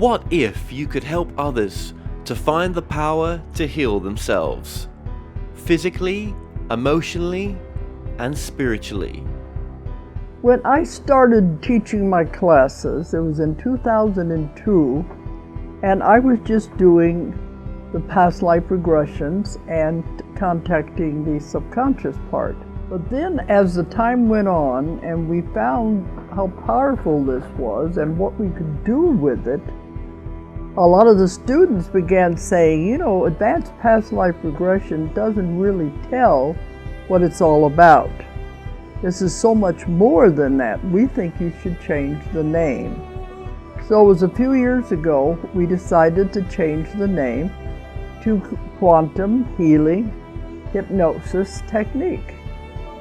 What if you could help others to find the power to heal themselves? Physically, emotionally, and spiritually. When I started teaching my classes, it was in 2002, and I was just doing the past life regressions and contacting the subconscious part. But then as the time went on and we found how powerful this was and what we could do with it, a lot of the students began saying, you know, advanced past life regression doesn't really tell what it's all about. This is so much more than that. We think you should change the name. So it was a few years ago we decided to change the name to Quantum Healing Hypnosis Technique.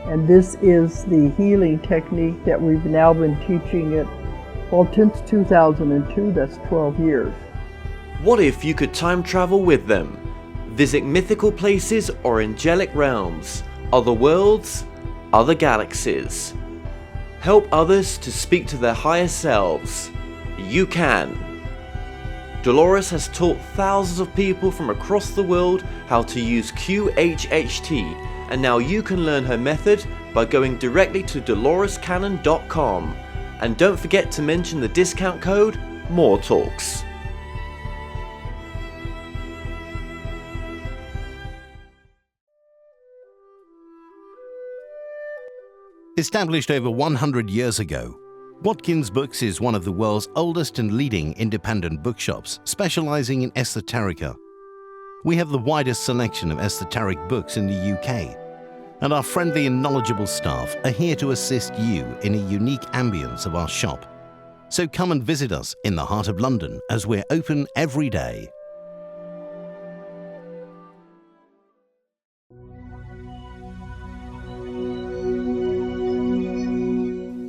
And this is the healing technique that we've now been teaching it, well, since 2002, that's 12 years. What if you could time travel with them? Visit mythical places or angelic realms, other worlds, other galaxies. Help others to speak to their higher selves. You can. Dolores has taught thousands of people from across the world how to use QHHT, and now you can learn her method by going directly to dolorescannon.com. And don't forget to mention the discount code MORETALKS. Established over 100 years ago, Watkins Books is one of the world's oldest and leading independent bookshops specializing in esoterica. We have the widest selection of esoteric books in the UK, and our friendly and knowledgeable staff are here to assist you in a unique ambience of our shop. So come and visit us in the heart of London as we're open every day.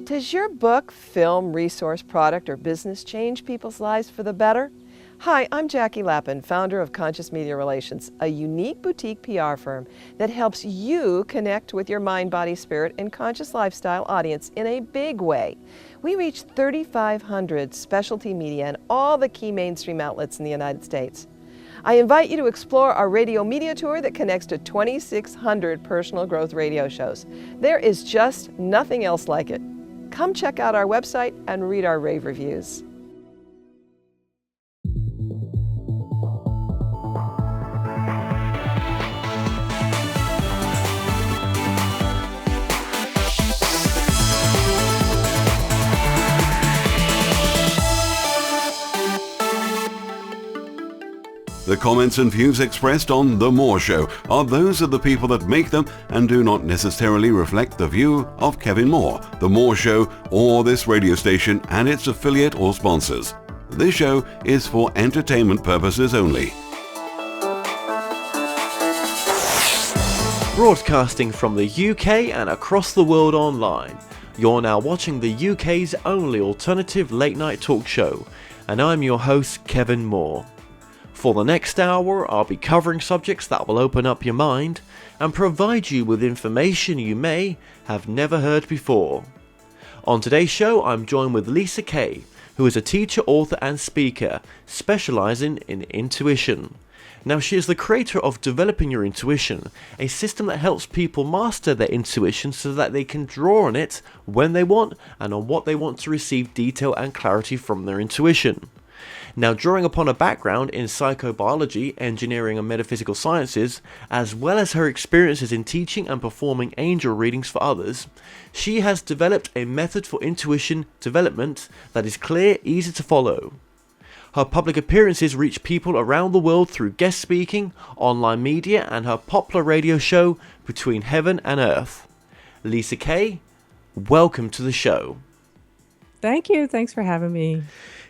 Does your book, film, resource, product, or business change people's lives for the better? Hi, I'm Jackie Lappin, founder of Conscious Media Relations, a unique boutique PR firm that helps you connect with your mind, body, spirit, and conscious lifestyle audience in a big way. We reach 3,500 specialty media and all the key mainstream outlets in the United States. I invite you to explore our radio media tour that connects to 2,600 personal growth radio shows. There is just nothing else like it. Come check out our website and read our rave reviews. The comments and views expressed on The More Show are those of the people that make them and do not necessarily reflect the view of Kevin Moore, The More Show, or this radio station and its affiliate or sponsors. This show is for entertainment purposes only. Broadcasting from the UK and across the world online, you're now watching the UK's only alternative late night talk show, and I'm your host, Kevin Moore. For the next hour, I'll be covering subjects that will open up your mind and provide you with information you may have never heard before. On today's show, I'm joined with Lisa Kay, who is a teacher, author and speaker specializing in intuition. Now, she is the creator of Developing Your Intuition, a system that helps people master their intuition so that they can draw on it when they want and on what they want to receive detail and clarity from their intuition. Now, drawing upon a background in psychobiology, engineering and metaphysical sciences, as well as her experiences in teaching and performing angel readings for others, she has developed a method for intuition development that is clear, easy to follow. Her public appearances reach people around the world through guest speaking, online media, and her popular radio show, Between Heaven and Earth. Lisa Kay, welcome to the show. Thank you. Thanks for having me.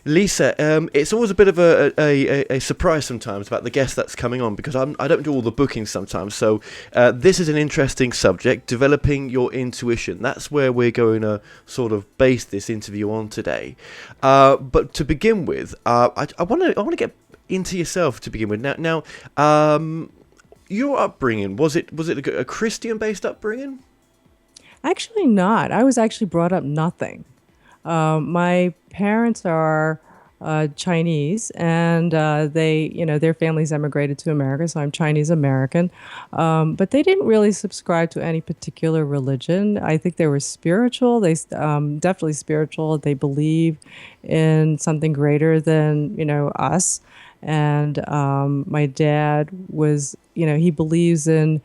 Lisa, it's always a bit of a surprise sometimes about the guest that's coming on because I don't do all the bookings sometimes. So this is an interesting subject, developing your intuition. That's where we're going to sort of base this interview on today. But to begin with, I want to get into yourself to begin with. Now, your upbringing, was it a Christian-based upbringing? Actually not. I was actually brought up nothing. My parents are Chinese, and their families emigrated to America, so I'm Chinese American. But they didn't really subscribe to any particular religion. I think they were spiritual. They definitely spiritual. They believe in something greater than us. And my dad was, he believes in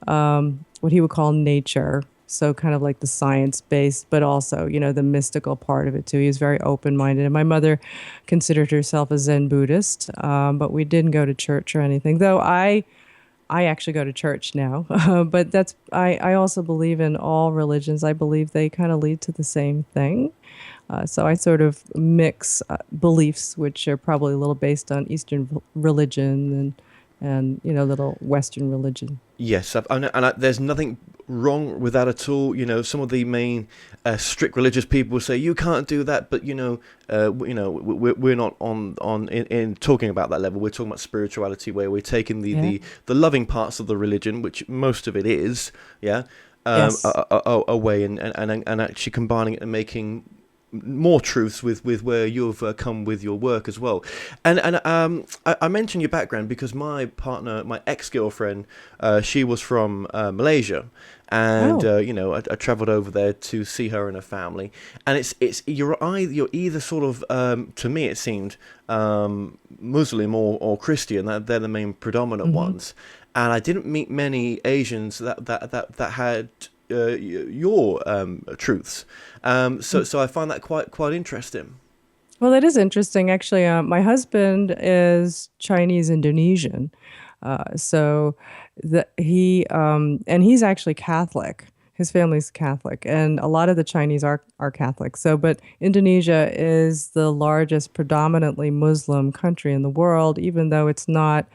what he would call nature. So kind of like the science-based, but also, the mystical part of it too. He was very open-minded. And my mother considered herself a Zen Buddhist, but we didn't go to church or anything. Though I actually go to church now. But I also believe in all religions. I believe they kind of lead to the same thing. So I sort of mix beliefs, which are probably a little based on Eastern religion and little Western religion. Yes, there's nothing wrong with that at all. Some of the main strict religious people say you can't do that, but we're not in talking about that level. We're talking about spirituality, where we're taking the loving parts of the religion, which most of it is, Yes. away and actually combining it and making more truths with where you've come with your work as well. And I mentioned your background because my partner, my ex-girlfriend, she was from Malaysia, and I traveled over there to see her and her family. And you're either sort of to me it seemed Muslim or Christian. They're the main predominant ones. And I didn't meet many Asians that had your truths. So I find that quite interesting. Well, that is interesting. Actually, my husband is Chinese Indonesian, so and he's actually Catholic. His family's Catholic, and a lot of the Chinese are Catholic. So, but Indonesia is the largest predominantly Muslim country in the world, even though it's not.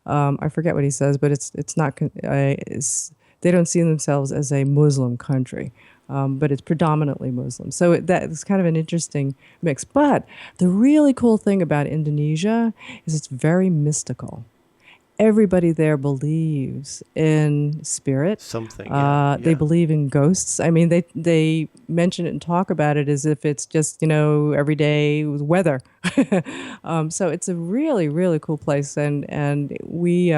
I forget what he says, but it's not. They don't see themselves as a Muslim country, but it's predominantly Muslim. So that's kind of an interesting mix. But the really cool thing about Indonesia is it's very mystical. Everybody there believes in spirit. Something. They believe in ghosts. I mean, they mention it and talk about it as if it's just everyday weather. So it's a really, really cool place, and we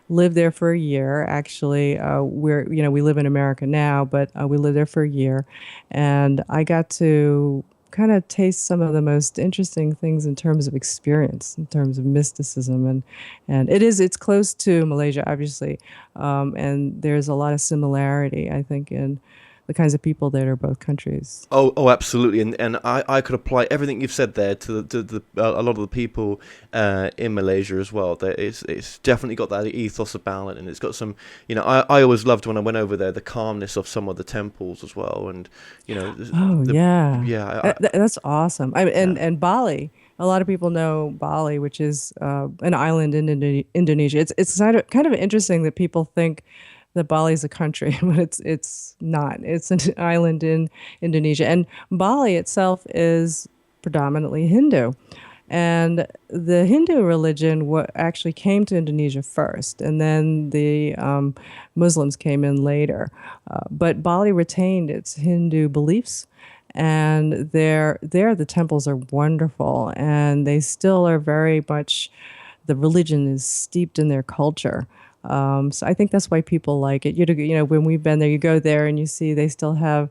lived there for a year. Actually, we live in America now, but we lived there for a year, and I got to kind of taste some of the most interesting things in terms of experience, in terms of mysticism, and it's close to Malaysia, obviously, and there's a lot of similarity, I think, in the kinds of people that are both countries. Oh, absolutely, and I could apply everything you've said there to a lot of the people in Malaysia as well. It's definitely got that ethos about it, and it's got some. I always loved when I went over there the calmness of some of the temples as well, and that's awesome. And Bali. A lot of people know Bali, which is an island in Indonesia. It's kind of interesting that people think that Bali is a country, but it's not. It's an island in Indonesia. And Bali itself is predominantly Hindu. And the Hindu religion actually came to Indonesia first, and then the Muslims came in later. But Bali retained its Hindu beliefs, and there the temples are wonderful, and they still are very much, the religion is steeped in their culture. So I think that's why people like it. When we've been there, you go there and you see they still have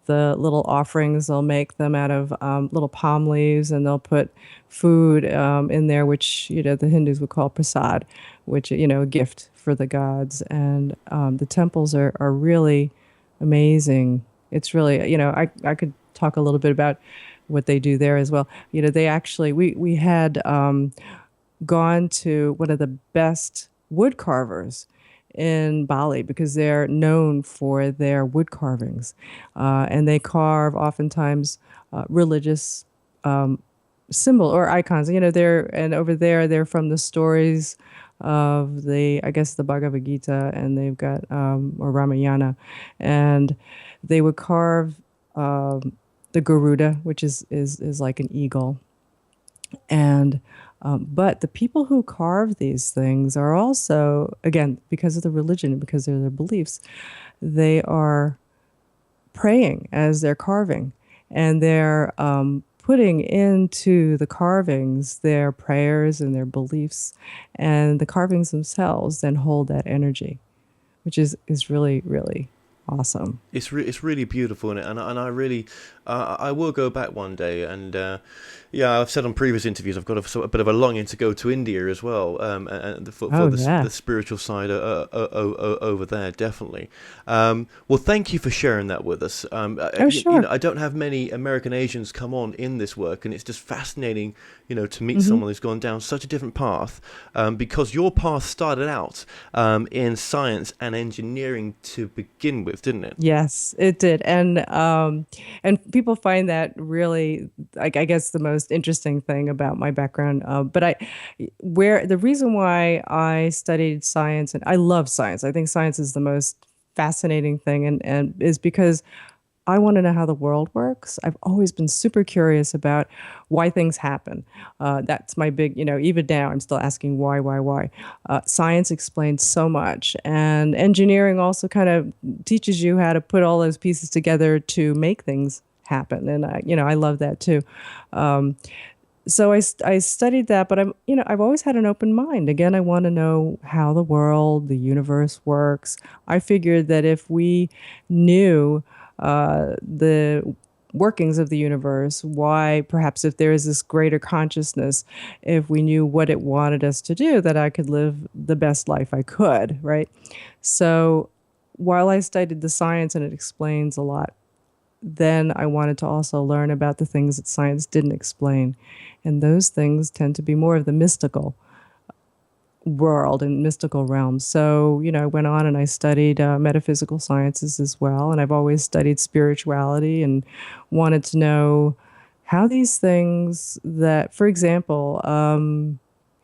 the little offerings. They'll make them out of little palm leaves, and they'll put food in there, which the Hindus would call prasad, which a gift for the gods. And the temples are really amazing. It's really I could talk a little bit about what they do there as well. They actually we had gone to one of the best wood carvers in Bali because they're known for their wood carvings, and they carve oftentimes religious symbol or icons. Over there they're from the stories of the Bhagavad Gita, and they've got or Ramayana, and they would carve the Garuda, which is like an eagle, and but the people who carve these things are also, again, because of the religion, because of their beliefs, they are praying as they're carving. And they're putting into the carvings their prayers and their beliefs, and the carvings themselves then hold that energy, which is really, really awesome. It's really beautiful, and I really I will go back one day, and yeah, I've said on previous interviews I've got a bit of a longing to go to India as well, and for the spiritual side over there, definitely. Well, thank you for sharing that with us. Sure. I don't have many American Asians come on in this work, and it's just fascinating, to meet someone who's gone down such a different path, because your path started out in science and engineering to begin with, didn't it? Yes, it did, and people find that really, like, I guess, the most interesting thing about my background. But the reason why I studied science, and I love science, I think science is the most fascinating thing, and is because I want to know how the world works. I've always been super curious about why things happen. That's my big, even now I'm still asking why. Science explains so much, and engineering also kind of teaches you how to put all those pieces together to make things happen. And I love that too. So I studied that, but I've always had an open mind. Again, I want to know how the world, the universe works. I figured that if we knew the workings of the universe, why perhaps if there is this greater consciousness, if we knew what it wanted us to do, that I could live the best life I could, right? So while I studied the science and it explains a lot, then I wanted to also learn about the things that science didn't explain. And those things tend to be more of the mystical world and mystical realms. So, I went on and I studied metaphysical sciences as well. And I've always studied spirituality and wanted to know how these things that, for example,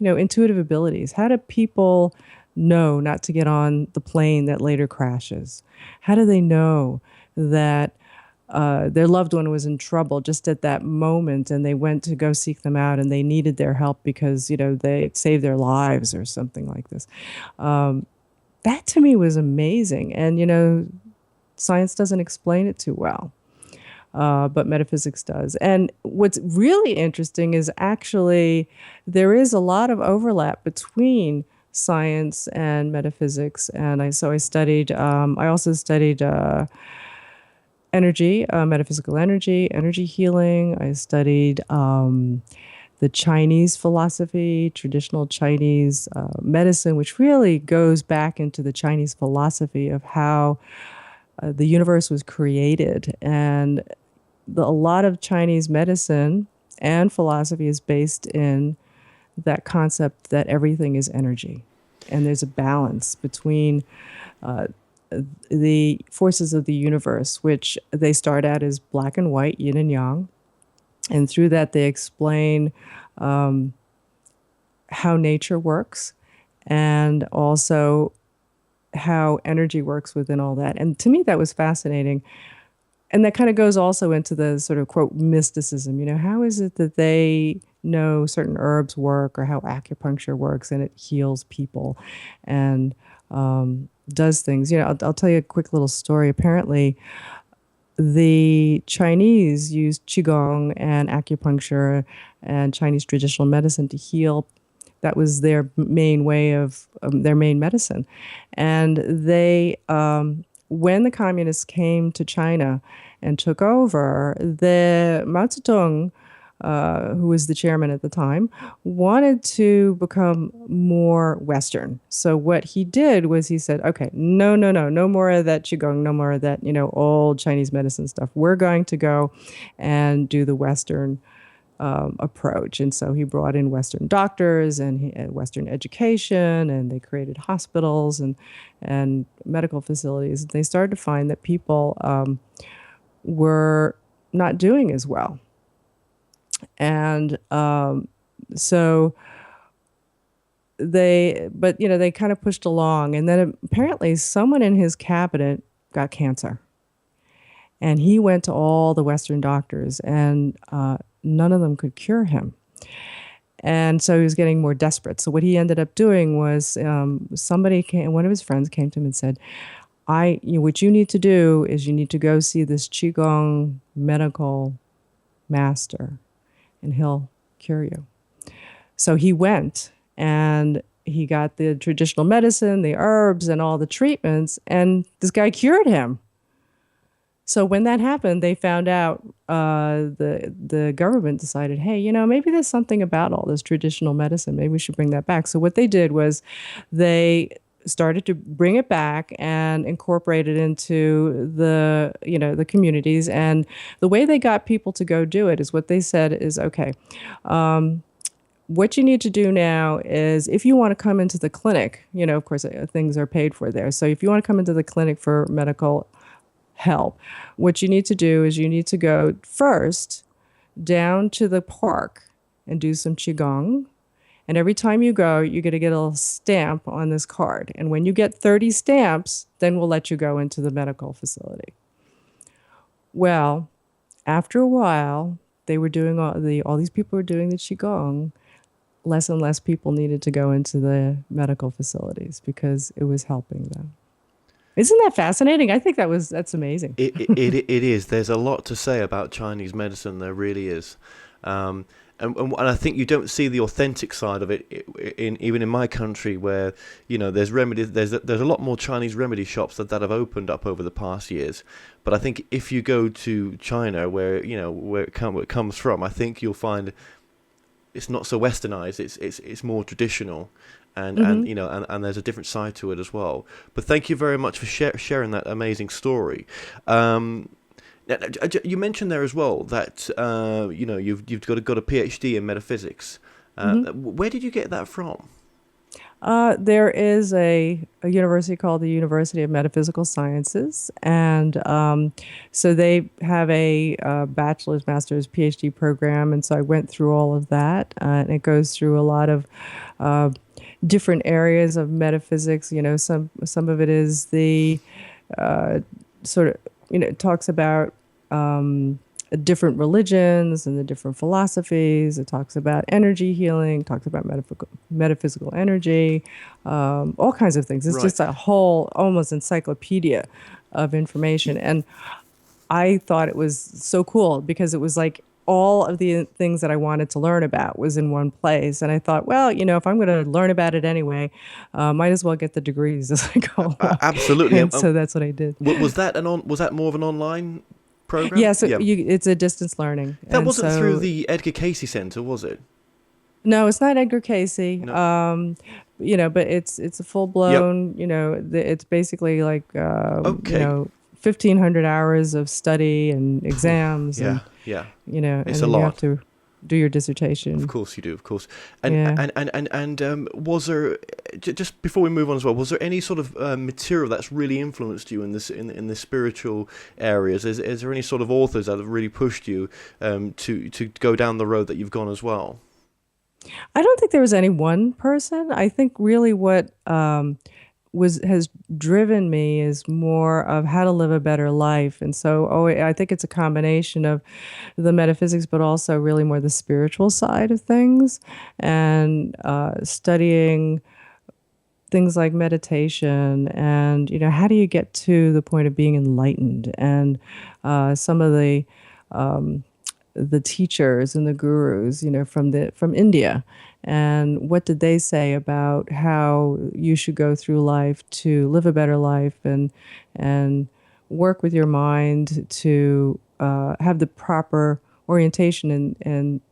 intuitive abilities, how do people know not to get on the plane that later crashes? How do they know that their loved one was in trouble just at that moment, and they went to go seek them out, and they needed their help because they saved their lives or something like this? That to me was amazing, and science doesn't explain it too well, but metaphysics does. And what's really interesting is actually there is a lot of overlap between science and metaphysics, and I also studied energy, metaphysical energy healing. I studied the Chinese philosophy, traditional Chinese medicine, which really goes back into the Chinese philosophy of how the universe was created. And a lot of Chinese medicine and philosophy is based in that concept that everything is energy. And there's a balance between the forces of the universe, which they start out as black and white, yin and yang. And through that, they explain how nature works and also how energy works within all that. And to me, that was fascinating. And that kind of goes also into the sort of, quote, mysticism. How is it that they know certain herbs work or how acupuncture works and it heals people and does things? I'll tell you a quick little story. Apparently, the Chinese used Qigong and acupuncture and Chinese traditional medicine to heal. That was their main way of their main medicine. And they, when the communists came to China and took over, the Mao Zedong, who was the chairman at the time, wanted to become more Western. So what he did was he said, okay, no more of that Qigong, no more of that, old Chinese medicine stuff. We're going to go and do the Western approach. And so he brought in Western doctors and Western education, and they created hospitals and medical facilities. They started to find that people were not doing as well. And so they kind of pushed along, and then apparently someone in his cabinet got cancer, and he went to all the Western doctors, and none of them could cure him. And so he was getting more desperate. So what he ended up doing was one of his friends came to him and said, what you need to do is you need to go see this Qigong medical master. and he'll cure you. So he went and he got the traditional medicine, the herbs, and all the treatments, and this guy cured him. So when that happened, they found out, the government decided, hey, maybe there's something about all this traditional medicine. Maybe we should bring that back. So what they did was they started to bring it back and incorporate it into the communities. And the way they got people to go do it is what they said is, okay, what you need to do now is if you want to come into the clinic, of course, things are paid for there. So if you want to come into the clinic for medical help, what you need to do is you need to go first down to the park and do some Qigong. And every time you go, you're going to get a little stamp on this card. And when you get 30 stamps, then we'll let you go into the medical facility. Well, after a while, they were doing all these people were doing the Qigong. Less and less people needed to go into the medical facilities because it was helping them. Isn't that fascinating? I think that's amazing. It is. There's a lot to say about Chinese medicine. There really is. And I think you don't see the authentic side of it even in my country, where there's remedies. There's a lot more Chinese remedy shops that have opened up over the past years. But I think if you go to China, where it comes from, I think you'll find it's not so westernized. It's more traditional, and there's a different side to it as well. But thank you very much for sharing that amazing story. You mentioned there as well that you've got a PhD in metaphysics. Where did you get that from? There is a university called the University of Metaphysical Sciences, and so they have a bachelor's, master's, PhD program, and so I went through all of that, and it goes through a lot of different areas of metaphysics. Some of it is the sort of it talks about different religions and the different philosophies. It talks about energy healing, talks about metaphysical energy, all kinds of things. It's just a whole almost encyclopedia of information. And I thought it was so cool because it was like all of the things that I wanted to learn about was in one place. And I thought, well, if I'm going to learn about it anyway, might as well get the degrees as I go along. Absolutely. And so that's what I did. Was that more of an online program? Yeah, so it's a distance learning. That wasn't through the Edgar Cayce Center, was it? No, it's not Edgar Cayce. No. But it's a full blown. It's basically like 1,500 hours of study and exams. Yeah. And It's a then lot. you have to do your dissertation. Of course you do, of course. And was there, just before we move on as well, was there any sort of material that's really influenced you in the spiritual areas? Is there any sort of authors that have really pushed you to go down the road that you've gone as well? I don't think there was any one person. I think really what has driven me is more of how to live a better life. And so I think it's a combination of the metaphysics, but also really more the spiritual side of things, and studying things like meditation and, how do you get to the point of being enlightened? And some of the teachers and the gurus, from India. And what did they say about how you should go through life to live a better life and work with your mind to have the proper orientation and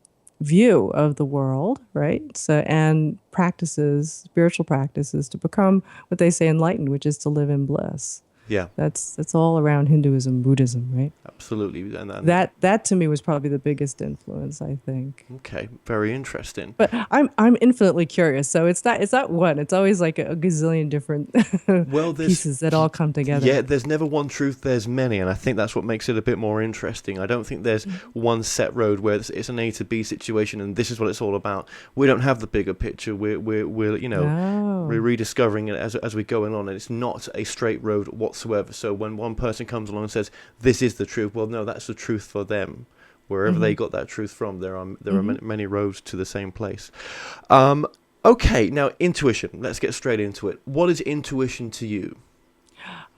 view of the world, right? So, and spiritual practices to become what they say enlightened, which is to live in bliss. Yeah, that's all around Hinduism, Buddhism, right? Absolutely, and that to me was probably the biggest influence, I think. Okay, very interesting. But I'm infinitely curious, so it's not one. It's always like a gazillion different pieces that all come together. Yeah, there's never one truth. There's many, and I think that's what makes it a bit more interesting. I don't think there's one set road where it's an A to B situation, and this is what it's all about. We don't have the bigger picture. We're rediscovering it as we're going on, and it's not a straight road whatsoever. So when one person comes along and says this is the truth, well, no, that's the truth for them. Wherever they got that truth from, there are many roads to the same place. Okay, now intuition. Let's get straight into it. What is intuition to you?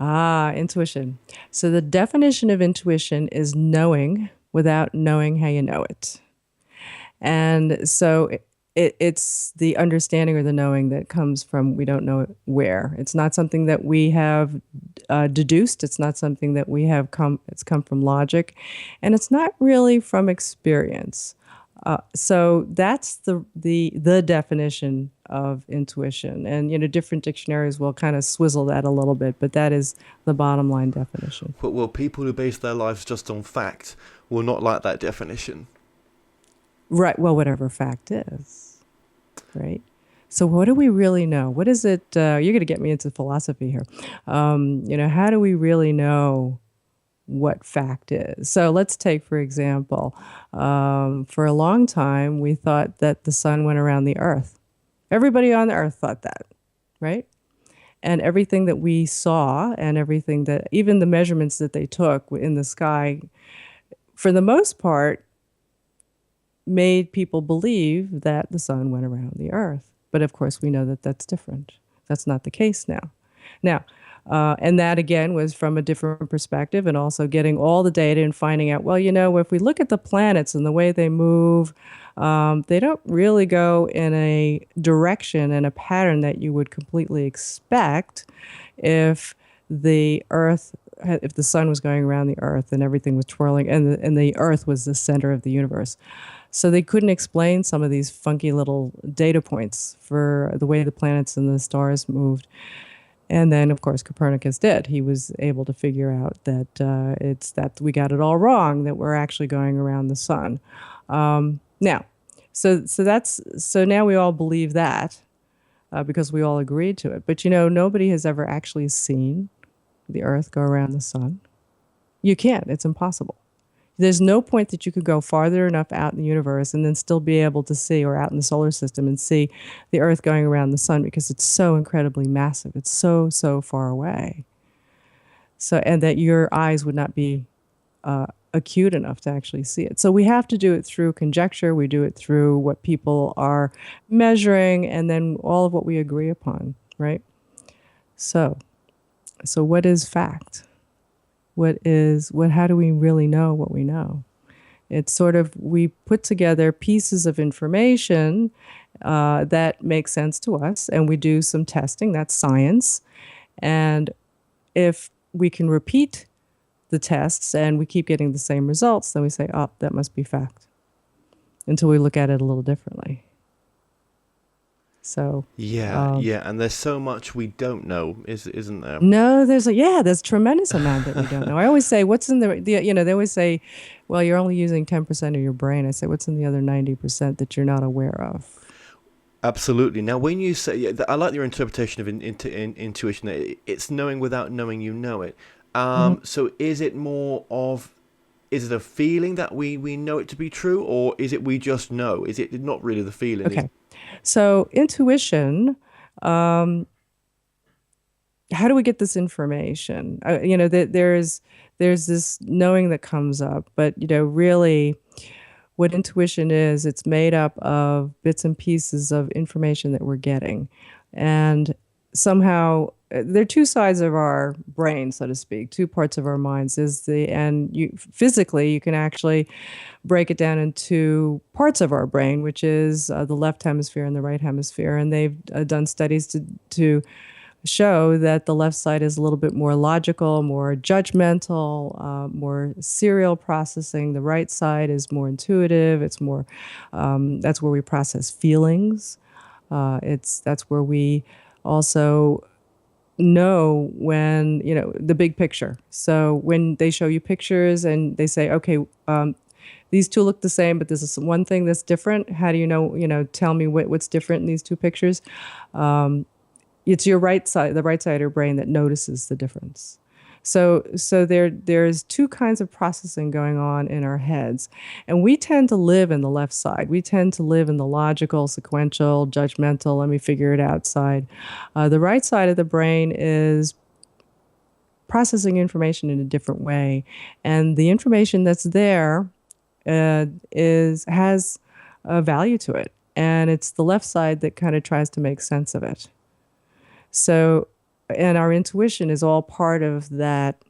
Intuition. So the definition of intuition is knowing without knowing how you know it. And so it's the understanding or the knowing that comes from we don't know where. It's not something that we have deduced. It's not something that we have it's come from logic, and it's not really from experience. So that's the definition of intuition. And, different dictionaries will kind of swizzle that a little bit, but that is the bottom line definition. Well, people who base their lives just on fact will not like that definition. Right. Well, whatever fact is, right? So what do we really know? What is it? You're going to get me into philosophy here. How do we really know what fact is? So let's take, for example, for a long time, we thought that the sun went around the earth. Everybody on the earth thought that, right? And everything that we saw and everything that, even the measurements that they took in the sky, for the most part, made people believe that the sun went around the earth. But of course, we know that that's different. That's not the case now. And that, again, was from a different perspective, and also getting all the data and finding out, well, if we look at the planets and the way they move, they don't really go in a direction and a pattern that you would completely expect if the sun was going around the earth and everything was twirling, and the earth was the center of the universe. So they couldn't explain some of these funky little data points for the way the planets and the stars moved. And then, of course, Copernicus did. He was able to figure out that it's that we got it all wrong, that we're actually going around the sun. Now, so now we all believe that because we all agreed to it. But nobody has ever actually seen the Earth go around the sun. You can't. It's impossible. There's no point that you could go farther enough out in the universe and then still be able to see, or out in the solar system and see the Earth going around the sun, because it's so incredibly massive. It's so, so far away. And that your eyes would not be acute enough to actually see it. So we have to do it through conjecture. We do it through what people are measuring, and then all of what we agree upon, right? So what is fact? How do we really know what we know? It's sort of, we put together pieces of information that make sense to us, and we do some testing. That's science. And if we can repeat the tests and we keep getting the same results, then we say, oh, that must be fact, until we look at it a little differently. So and there's so much we don't know, isn't there? No, there's a tremendous amount that we don't know. I always say, what's in they always say, well, you're only using 10% of your brain. I say, what's in the other 90% that you're not aware of? Absolutely. Now, when you say, I like your interpretation of intuition, that it's knowing without knowing you know it. So is it is it a feeling that we know it to be true, or is it we just know? Is it not really the feeling? Okay. So intuition, how do we get this information? There's this knowing that comes up, but really what intuition is, it's made up of bits and pieces of information that we're getting. And somehow there are two sides of our brain, so to speak, two parts of our minds. Physically, you can actually break it down into parts of our brain, which is the left hemisphere and the right hemisphere. And they've done studies to show that the left side is a little bit more logical, more judgmental, more serial processing. The right side is more intuitive. It's more, that's where we process feelings. That's where we also know when, the big picture. So when they show you pictures and they say, okay, these two look the same, but there's one thing that's different. How do you know, tell me what's different in these two pictures? It's your right side, the right side of your brain that notices the difference. So there's two kinds of processing going on in our heads. And we tend to live in the left side. We tend to live in the logical, sequential, judgmental, let me figure it out side. The right side of the brain is processing information in a different way. And the information that's there has a value to it. And it's the left side that kind of tries to make sense of it. So, and our intuition is all part of that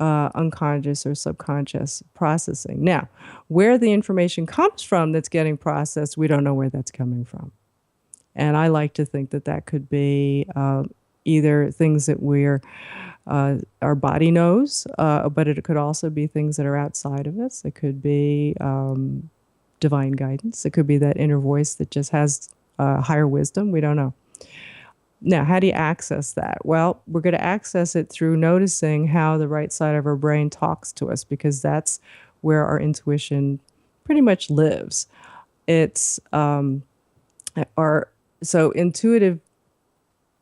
unconscious or subconscious processing. Now, where the information comes from that's getting processed, we don't know where that's coming from. And I like to think that that could be either things that our body knows, but it could also be things that are outside of us. It could be divine guidance. It could be that inner voice that just has higher wisdom. We don't know. Now, how do you access that? Well, we're going to access it through noticing how the right side of our brain talks to us, because that's where our intuition pretty much lives. It's so intuitive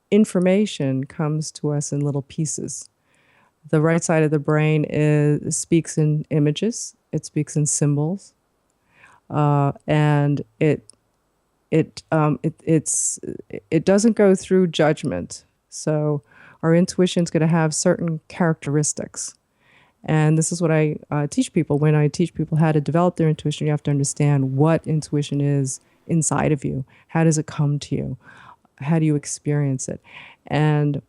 information comes to us in little pieces. The right side of the brain speaks in images. It speaks in symbols, and it doesn't go through judgment. So our intuition is going to have certain characteristics. And this is what I teach people. When I teach people how to develop their intuition, you have to understand what intuition is inside of you. How does it come to you? How do you experience it? And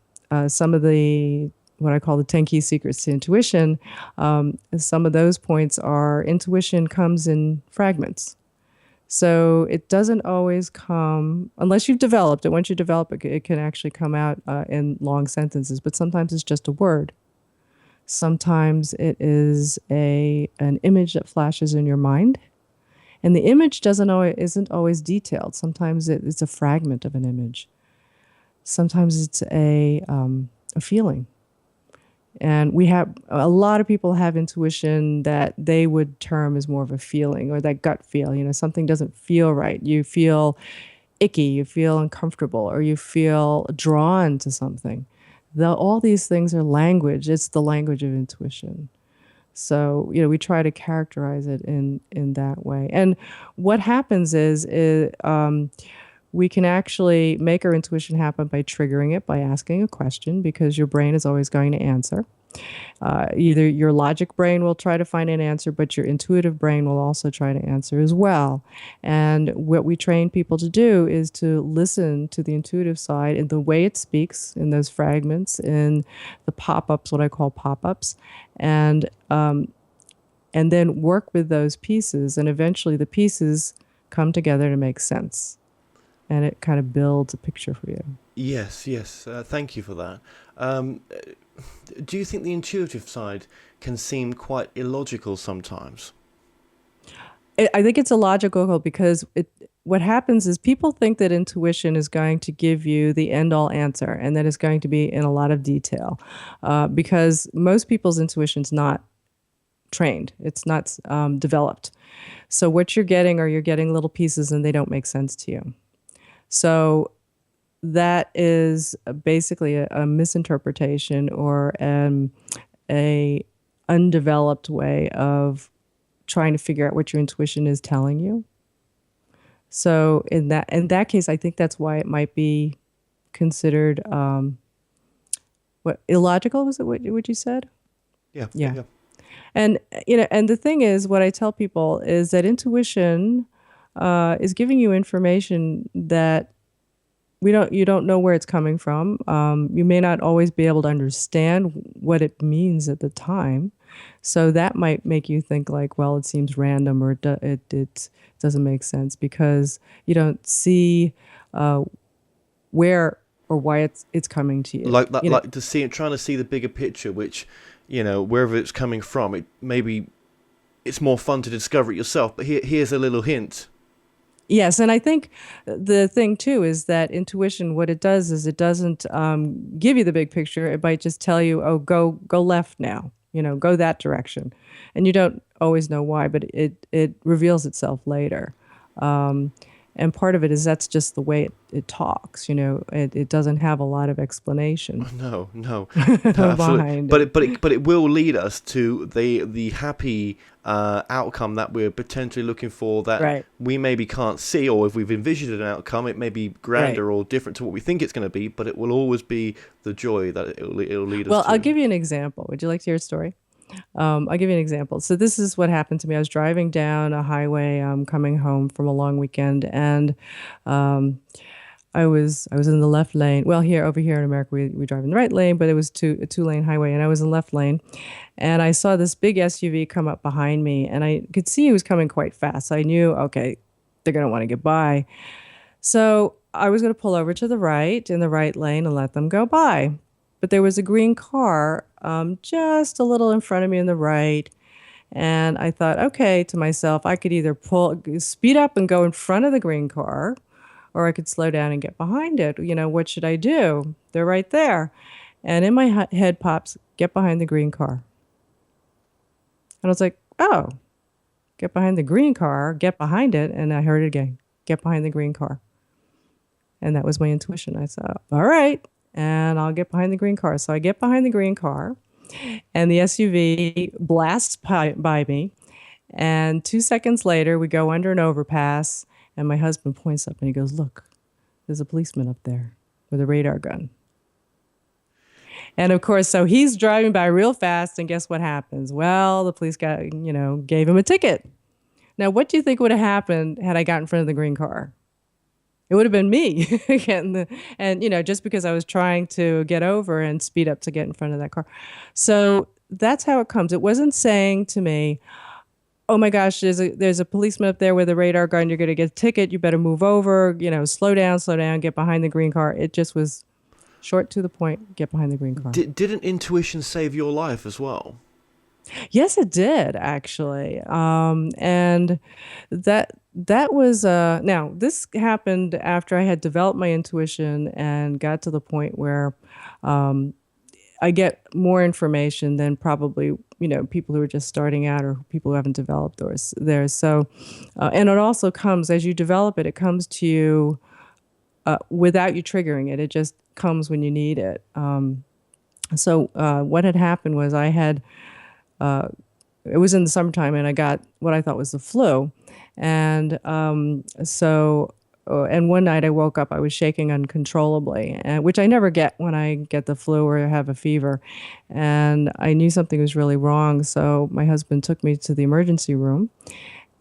some of what I call the 10 key secrets to intuition, some of those points are intuition comes in fragments. So it doesn't always come, unless you've developed it. Once you develop it, it can actually come out in long sentences, but sometimes it's just a word. Sometimes it is an image that flashes in your mind. And the image isn't always detailed. Sometimes it's a fragment of an image. Sometimes it's a feeling. And a lot of people have intuition that they would term as more of a feeling, or that gut feel. Something doesn't feel right. You feel icky, you feel uncomfortable, or you feel drawn to something. All these things are language. It's the language of intuition. So, we try to characterize it in that way. And what happens is we can actually make our intuition happen by triggering it, by asking a question, because your brain is always going to answer. Either your logic brain will try to find an answer, but your intuitive brain will also try to answer as well. And what we train people to do is to listen to the intuitive side in the way it speaks, in those fragments, in the pop-ups, what I call pop-ups, and then work with those pieces. And eventually the pieces come together to make sense. And it kind of builds a picture for you. Yes. Thank you for that. Do you think the intuitive side can seem quite illogical sometimes? I think it's illogical because what happens is people think that intuition is going to give you the end-all answer, and that it's going to be in a lot of detail, because most people's intuition's not trained. It's not developed. So what you're getting little pieces, and they don't make sense to you. So that is basically a misinterpretation or a undeveloped way of trying to figure out what your intuition is telling you. So in that case, I think that's why it might be considered illogical. Was it what you said? Yeah. And and the thing is, what I tell people is that intuition is giving you information that you don't know where it's coming from. You may not always be able to understand what it means at the time. So that might make you think like, well, it seems random, or it doesn't make sense, because you don't see where or why it's coming to you. Like trying to see the bigger picture, which, wherever it's coming from, maybe it's more fun to discover it yourself. But here's a little hint. Yes, and I think the thing too is that intuition, what it does is it doesn't give you the big picture. It might just tell you, oh, go left now, go that direction. And you don't always know why, but it reveals itself later. And part of it is that's just the way it talks. It doesn't have a lot of explanation. No, absolutely. But it will lead us to the happy outcome that we're potentially looking for, that we maybe can't see, or if we've envisioned an outcome, it may be grander or different to what we think it's going to be, but it will always be the joy that it'll lead us to. Well, I'll give you an example. Would you like to hear a story? I'll give you an example. So this is what happened to me. I was driving down a highway, coming home from a long weekend, and I was in the left lane. Well, over here in America, we drive in the right lane, but it was a 2-lane highway, and I was in the left lane, and I saw this big SUV come up behind me, and I could see he was coming quite fast. So I knew, okay, they're gonna want to get by. So I was gonna pull over to the right in the right lane and let them go by, but there was a green car just a little in front of me in the right. And I thought, okay, to myself, I could either speed up and go in front of the green car, or I could slow down and get behind it. What should I do? They're right there. And in my head pops, get behind the green car. And I was like, oh, get behind the green car, get behind it. And I heard it again, get behind the green car. And that was my intuition. I said, all right, and I'll get behind the green car. So I get behind the green car, and the SUV blasts by me. And 2 seconds later, we go under an overpass, and my husband points up and he goes, look, there's a policeman up there with a radar gun. And of course, so he's driving by real fast, and guess what happens? Well, the police gave him a ticket. Now, what do you think would have happened had I got in front of the green car? It would have been me. And just because I was trying to get over and speed up to get in front of that car. So that's how it comes. It wasn't saying to me, oh my gosh, there's a policeman up there with a radar gun, you're going to get a ticket, you better move over, slow down, get behind the green car. It just was short to the point, get behind the green car. Didn't intuition save your life as well? Yes, it did, actually. And that was now this happened after I had developed my intuition and got to the point where I get more information than probably people who are just starting out or people who haven't developed theirs. So, and it also comes as you develop it. It comes to you without you triggering it. It just comes when you need it. So what had happened was I had. It was in the summertime, and I got what I thought was the flu. And and one night I woke up, I was shaking uncontrollably, which I never get when I get the flu or have a fever. And I knew something was really wrong. So my husband took me to the emergency room,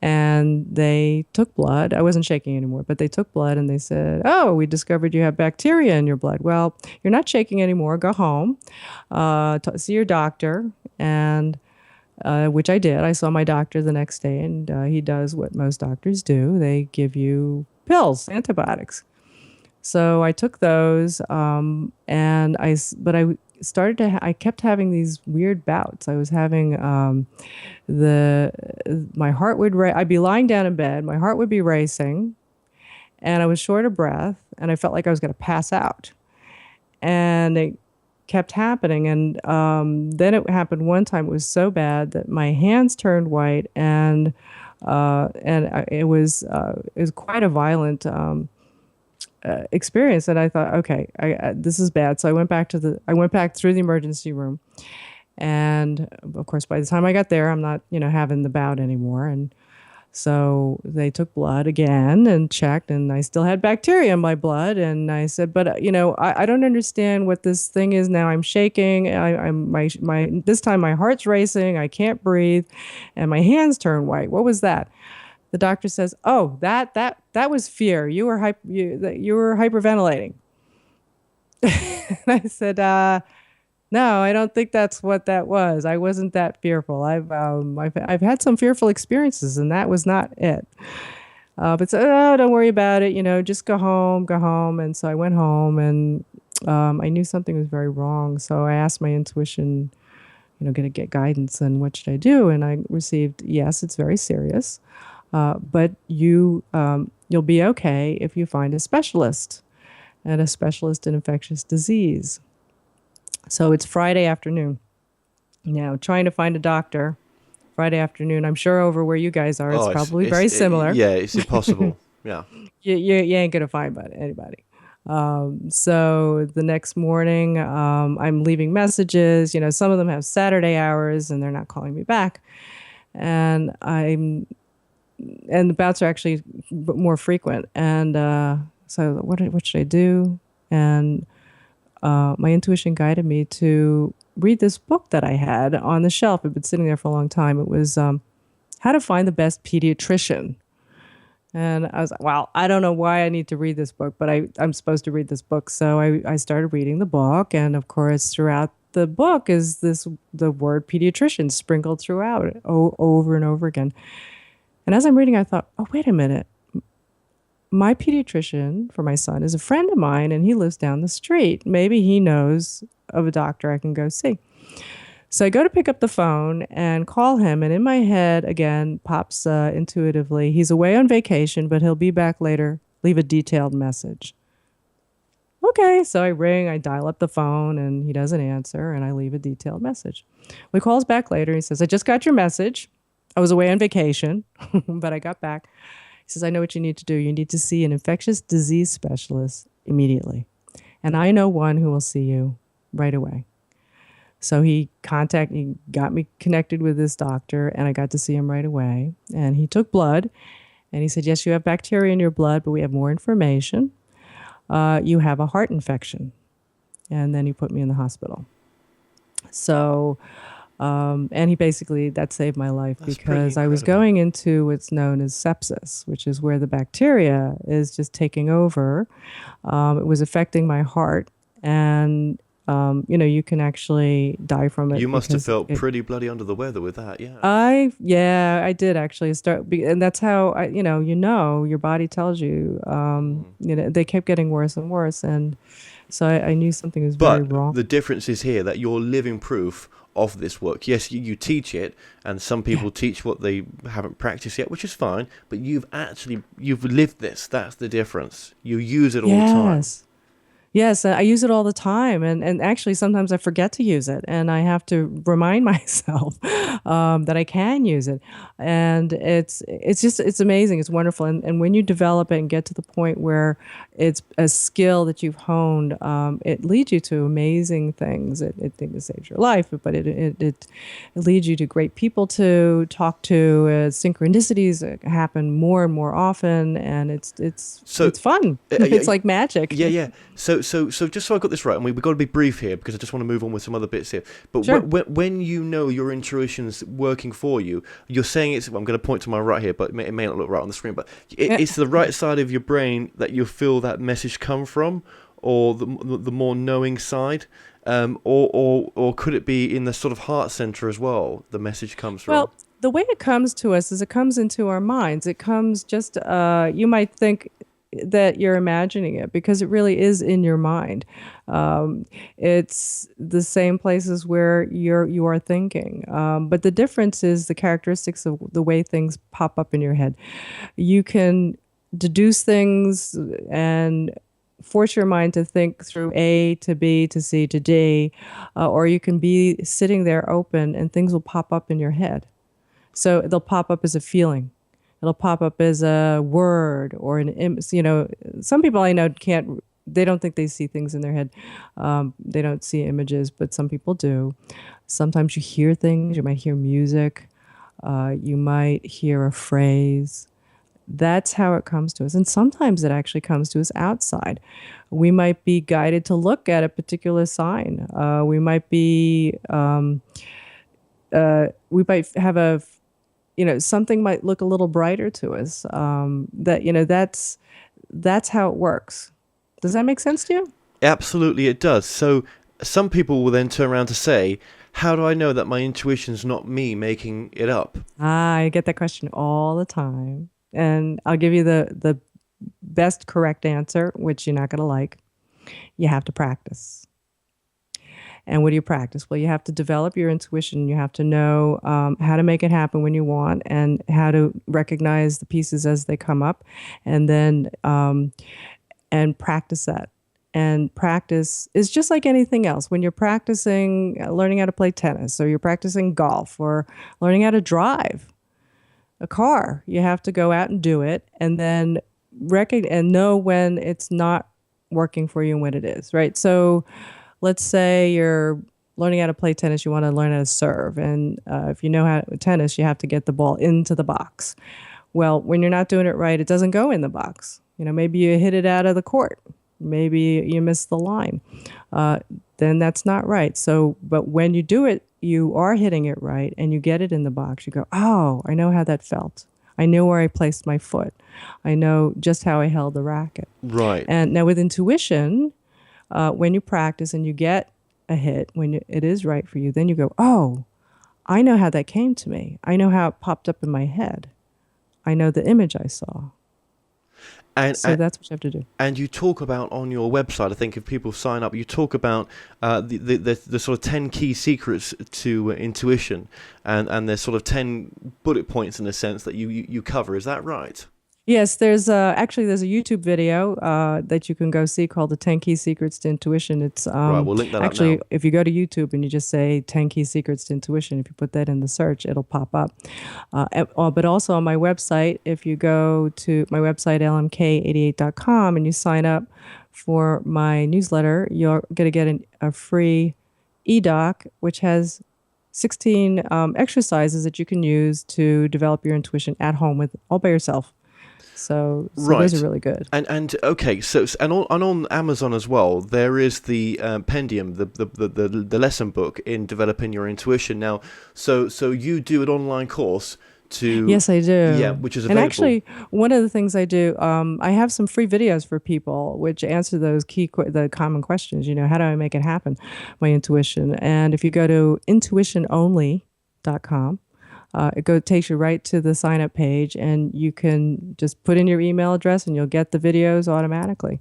and they took blood. I wasn't shaking anymore, but they took blood, and they said, oh, we discovered you have bacteria in your blood. Well, you're not shaking anymore. Go home, see your doctor. And which I did. I saw my doctor the next day, and he does what most doctors do. They give you pills, antibiotics. So I took those, and I kept having these weird bouts. I was having my heart would I'd be lying down in bed, my heart would be racing, and I was short of breath, and I felt like I was going to pass out. And it kept happening, and then it happened one time. It was so bad that my hands turned white, and it was quite a violent experience. And I thought, okay, this is bad. So I went back through the emergency room, and of course, by the time I got there, I'm not having the bout anymore. And so they took blood again and checked, and I still had bacteria in my blood. And I said, but I don't understand what this thing is now. I'm shaking. This time my heart's racing. I can't breathe, and my hands turn white. What was that? The doctor says, oh, that was fear. You were hyperventilating. And I said, no, I don't think that's what that was. I wasn't that fearful. I've had some fearful experiences, and that was not it. But so, oh, don't worry about it. Just go home. And so I went home, and I knew something was very wrong. So I asked my intuition, going to get guidance, and what should I do? And I received, yes, it's very serious, but you'll be okay if you find a specialist, and a specialist in infectious disease. So it's Friday afternoon. Now, trying to find a doctor Friday afternoon, I'm sure over where you guys are, it's probably very similar. It's impossible. Yeah. You ain't going to find anybody. So the next morning, I'm leaving messages. Some of them have Saturday hours, and they're not calling me back. And the bouts are actually more frequent. And so what should I do? And my intuition guided me to read this book that I had on the shelf. It had been sitting there for a long time. It was How to Find the Best Pediatrician. And I was like, well, I don't know why I need to read this book, but I'm supposed to read this book. So I started reading the book. And of course, throughout the book is the word pediatrician sprinkled throughout it over and over again. And as I'm reading, I thought, oh, wait a minute. My pediatrician for my son is a friend of mine, and he lives down the street. Maybe he knows of a doctor I can go see. So I go to pick up the phone and call him, and in my head, again, pops intuitively, he's away on vacation, but he'll be back later. Leave a detailed message. Okay, so I ring, I dial up the phone, and he doesn't answer, and I leave a detailed message. Well, he calls back later. He says, I just got your message. I was away on vacation, but I got back. He says, I know what you need to do. You need to see an infectious disease specialist immediately. And I know one who will see you right away. So he got me connected with this doctor, and I got to see him right away. And he took blood, and he said, yes, you have bacteria in your blood, but we have more information. You have a heart infection. And then he put me in the hospital. So, and he basically, that saved my life. That's because I was going into what's known as sepsis, which is where the bacteria is just taking over. It was affecting my heart, and you can actually die from it. You must have felt pretty bloody under the weather with that, yeah. I did actually and that's how your body tells you. They kept getting worse and worse, and so I knew something was very wrong. But the difference is here that you're living proof of this work. Yes, you teach it, and some people teach what they haven't practiced yet, which is fine. But you've lived this. That's the difference. You use it all the time. Yes, I use it all the time, and actually sometimes I forget to use it, and I have to remind myself that I can use it, and it's amazing, it's wonderful, and when you develop it and get to the point where it's a skill that you've honed, it leads you to amazing things. It saves your life, but it leads you to great people to talk to. Synchronicities happen more and more often, and it's fun. It's like magic. Yeah. So just so I got this right, and we've got to be brief here because I just want to move on with some other bits here. But sure. when you know your intuition's working for you, you're saying I'm going to point to my right here, but it may not look right on the screen. But it's the right side of your brain that you feel that message come from, or the more knowing side, or could it be in the sort of heart center as well? The message comes from. Well, the way it comes to us is it comes into our minds. It comes just you might think that you're imagining it because it really is in your mind. It's the same places where you are thinking. But the difference is the characteristics of the way things pop up in your head. You can deduce things and force your mind to think through A to B to C to D, or you can be sitting there open and things will pop up in your head. So they'll pop up as a feeling. It'll pop up as a word or an image. Some people I know they don't think they see things in their head. They don't see images, but some people do. Sometimes you hear things. You might hear music. You might hear a phrase. That's how it comes to us. And sometimes it actually comes to us outside. We might be guided to look at a particular sign. We might be, we might have something might look a little brighter to us. That's how it works. Does that make sense to you? Absolutely, it does. So some people will then turn around to say, how do I know that my intuition's not me making it up? I get that question all the time. And I'll give you the best correct answer, which you're not going to like. You have to practice. And what do you practice? Well, you have to develop your intuition. You have to know how to make it happen when you want and how to recognize the pieces as they come up, and then and practice that. And practice is just like anything else. When you're practicing learning how to play tennis, or you're practicing golf, or learning how to drive a car, you have to go out and do it, and then and know when it's not working for you and when it is, right? So let's say you're learning how to play tennis, you want to learn how to serve. And if you know how to tennis, you have to get the ball into the box. Well, when you're not doing it right, it doesn't go in the box. Maybe you hit it out of the court. Maybe you miss the line. Then that's not right. So, but when you do it, you are hitting it right and you get it in the box. You go, oh, I know how that felt. I know where I placed my foot. I know just how I held the racket. Right. And now with intuition, when you practice and you get a hit, when it is right for you, then you go, oh, I know how that came to me. I know how it popped up in my head. I know the image I saw. So that's what you have to do. And you talk about on your website, I think if people sign up, you talk about the sort of 10 key secrets to intuition, and there's sort of 10 bullet points in a sense that you cover. Is that right? Yes, there's a YouTube video that you can go see called "The 10 Key Secrets to Intuition." It's Right, we'll link that actually up now. if you go to YouTube and you just say "10 Key Secrets to Intuition," if you put that in the search, it'll pop up. But also on my website, if you go to my website lmk88.com and you sign up for my newsletter, you're going to get a free e-doc which has 16 exercises that you can use to develop your intuition at home all by yourself. So Right. those are really good. And okay, so on Amazon as well, there is the Pendium, the lesson book in developing your intuition. Now, so you do an online course to Yes, I do. Yeah, which is and available. actually, one of the things I do, I have some free videos for people which answer those the common questions. How do I make it happen? My intuition. And if you go to intuitiononly.com. It takes you right to the sign up page, and you can just put in your email address and you'll get the videos automatically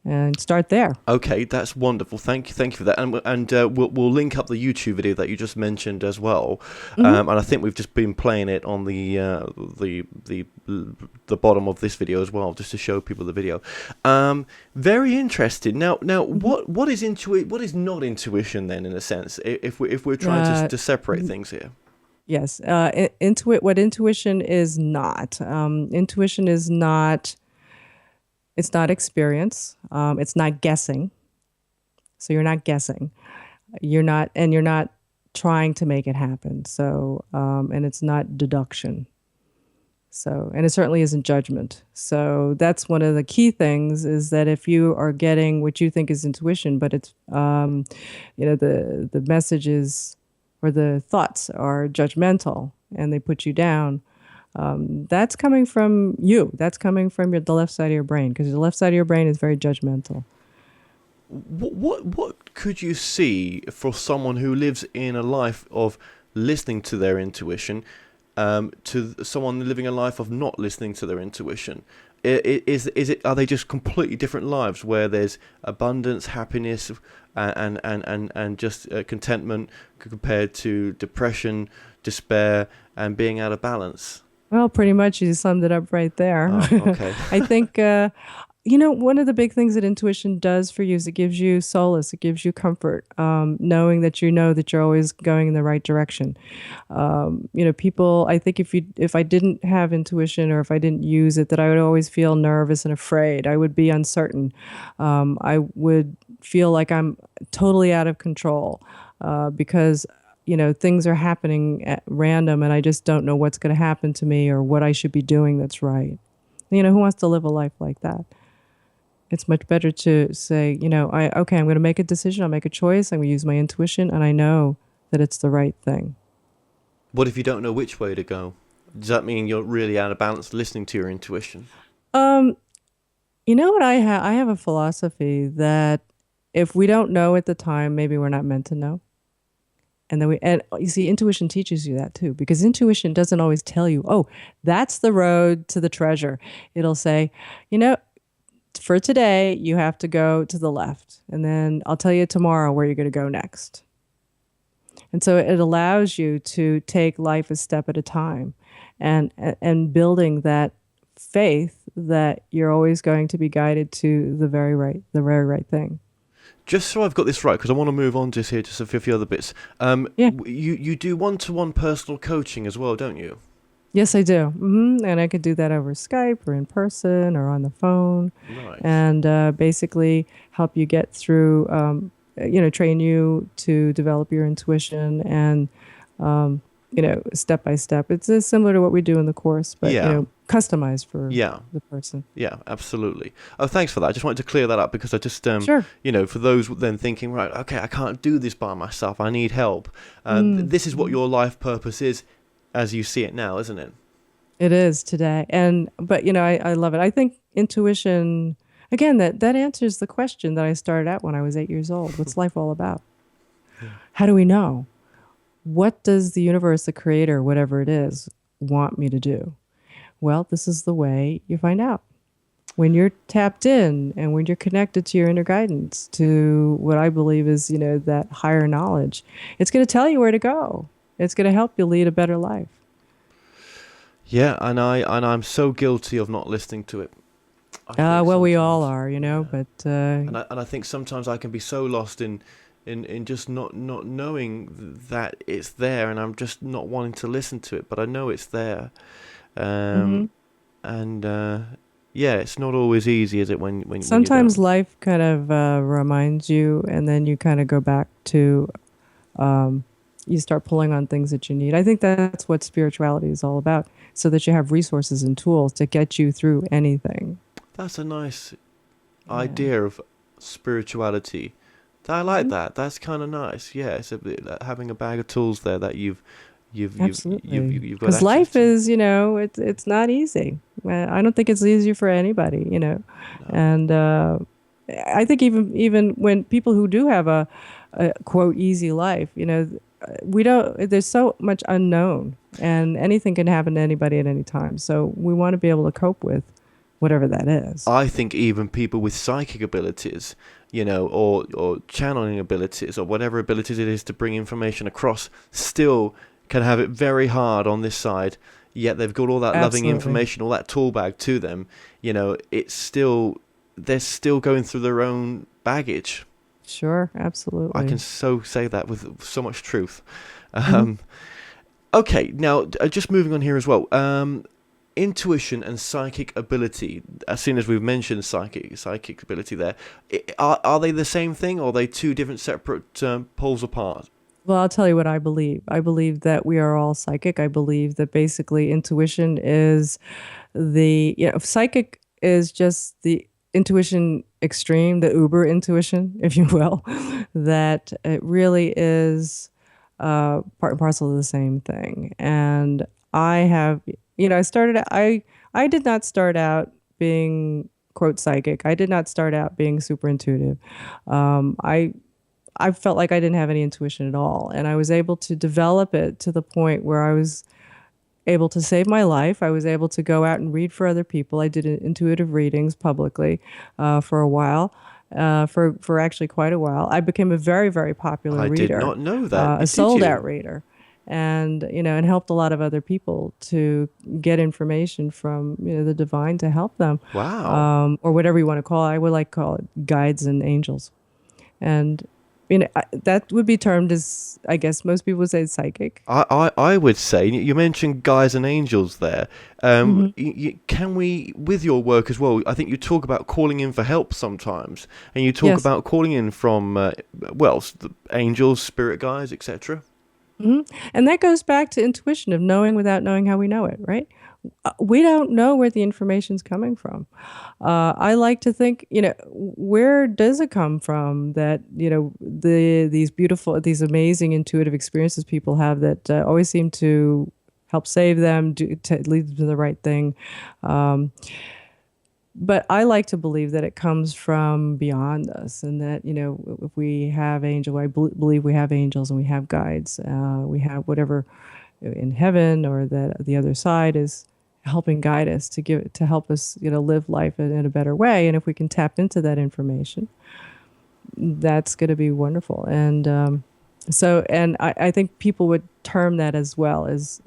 and start there. Okay, that's wonderful. Thank you for that. And we'll link up the YouTube video that you just mentioned as well. And I think we've just been playing it on the bottom of this video as well, just to show people the video. Very interested. Now, what is what is not intuition then, in a sense, if we're trying to separate things here? Yes. What intuition is not. Intuition is not, it's not experience. It's not guessing. So you're not guessing. You're not trying to make it happen. So, and it's not deduction. So, and it certainly isn't judgment. So that's one of the key things, is that if you are getting what you think is intuition, but it's, the messages or the thoughts are judgmental and they put you down, that's coming from you. That's coming from the left side of your brain, because the left side of your brain is very judgmental. What could you see for someone who lives in a life of listening to their intuition, to someone living a life of not listening to their intuition? Are they just completely different lives where there's abundance, happiness, and just contentment, compared to depression, despair, and being out of balance? Well, pretty much you summed it up right there. Oh, okay. I think, one of the big things that intuition does for you is it gives you solace. It gives you comfort, knowing that that you're always going in the right direction. People, I think if I didn't have intuition, or if I didn't use it, that I would always feel nervous and afraid. I would be uncertain. I would feel like I'm totally out of control, because things are happening at random and I just don't know what's going to happen to me or what I should be doing that's right. Who wants to live a life like that? It's much better to say, I'm going to make a decision. I'll make a choice. I'm going to use my intuition, and I know that it's the right thing. What if you don't know which way to go? Does that mean you're really out of balance listening to your intuition? What I have a philosophy that if we don't know at the time, maybe we're not meant to know. And you see, intuition teaches you that too, because intuition doesn't always tell you, oh, that's the road to the treasure. It'll say, for today, you have to go to the left, and then I'll tell you tomorrow where you're going to go next. And so it allows you to take life a step at a time, and building that faith that you're always going to be guided to the very right thing. Just so I've got this right, because I want to move on just a few other bits. Yeah. You do one-to-one personal coaching as well, don't you? Yes, I do. And I could do that over Skype or in person or on the phone. Nice. And basically help you get through, train you to develop your intuition and, step by step. It's similar to what we do in the course, but, customized for the person. Yeah, absolutely. Oh, thanks for that. I just wanted to clear that up, because I just, Sure. For those then thinking, right, okay, I can't do this by myself. I need help. This is what your life purpose is, as you see it now, isn't it? It is today. But I love it. I think intuition, again, that answers the question that I started out when I was 8 years old. What's life all about? How do we know? What does the universe, the creator, whatever it is, want me to do? Well, this is the way you find out. When you're tapped in and when you're connected to your inner guidance, to what I believe is, that higher knowledge, it's going to tell you where to go. It's going to help you lead a better life. Yeah, and I'm so guilty of not listening to it. Well, we all are, but and I think sometimes I can be so lost in just not knowing that it's there, and I'm just not wanting to listen to it, but I know it's there. And yeah, it's not always easy, is it? When sometimes when life kind of reminds you, and then you kind of go back to you start pulling on things that you need. I think that's what spirituality is all about, so that you have resources and tools to get you through anything. That's a nice idea of spirituality. I like that. That's kind of nice. Yeah, it's a bit like having a bag of tools there that you've Absolutely. got Because access life to. is, it's not easy. I don't think it's easy for anybody, And I think even when people who do have a quote easy life, we don't. There's so much unknown, and anything can happen to anybody at any time. So we want to be able to cope with whatever that is. I think even people with psychic abilities, or channeling abilities, or whatever abilities it is to bring information across, still can have it very hard on this side. Yet they've got all that loving information, all that tool bag to them. It's still, they're still going through their own baggage. Sure, absolutely. I can so say that with so much truth. Okay, now just moving on here as well. Intuition and psychic ability. As soon as we've mentioned psychic ability, there, are they the same thing, or are they two different separate poles apart? Well, I'll tell you what I believe. I believe that we are all psychic. I believe that basically intuition is psychic is just the intuition extreme, the uber intuition, if you will, that it really is part and parcel of the same thing. And I have, I did not start out being quote psychic. I did not start out being super intuitive. I felt like I didn't have any intuition at all. And I was able to develop it to the point where I was able to save my life. I was able to go out and read for other people. I did intuitive readings publicly for a while, for actually quite a while. I became a very, very popular reader. I did not know that. A sold-out reader. And, and helped a lot of other people to get information from, the divine to help them. Wow. Or whatever you want to call it. I would like to call it guides and angels. And that would be termed as, I guess most people would say, psychic. I would say, you mentioned guides and angels there. Can we, with your work as well, I think you talk about calling in for help sometimes, and you talk about calling in from, angels, spirit guides, etc. And that goes back to intuition of knowing without knowing how we know it, right? We don't know where the information's coming from. I like to think, where does it come from that, these amazing intuitive experiences people have that always seem to help save them, to lead them to the right thing. But I like to believe that it comes from beyond us, and that, if we have believe we have angels and we have guides, we have whatever in heaven or that the other side is helping guide us to help us, live life in a better way. And if we can tap into that information, that's going to be wonderful. And I think people would term that as well as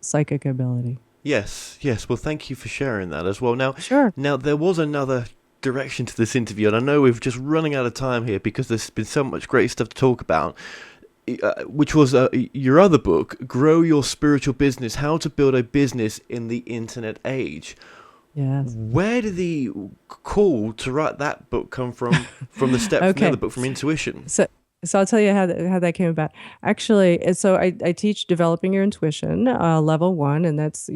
psychic ability. Yes. Well, thank you for sharing that as well. Now, sure. Now, there was another direction to this interview, and I know we're just running out of time here because there's been so much great stuff to talk about, which was your other book, Grow Your Spiritual Business, How to Build a Business in the Internet Age. Yes. Where did the call to write that book come from the steps from the other book, from intuition? So I'll tell you how that came about. Actually, I teach developing your intuition, level one, and that's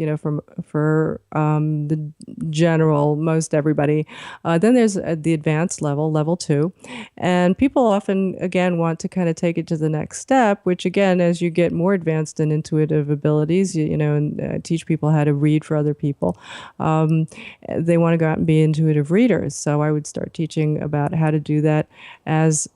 for the general most everybody. Then there's the advanced level, level two, and people often again want to kind of take it to the next step. Which again, as you get more advanced in intuitive abilities, and teach people how to read for other people, um, they want to go out and be intuitive readers. So I would start teaching about how to do that as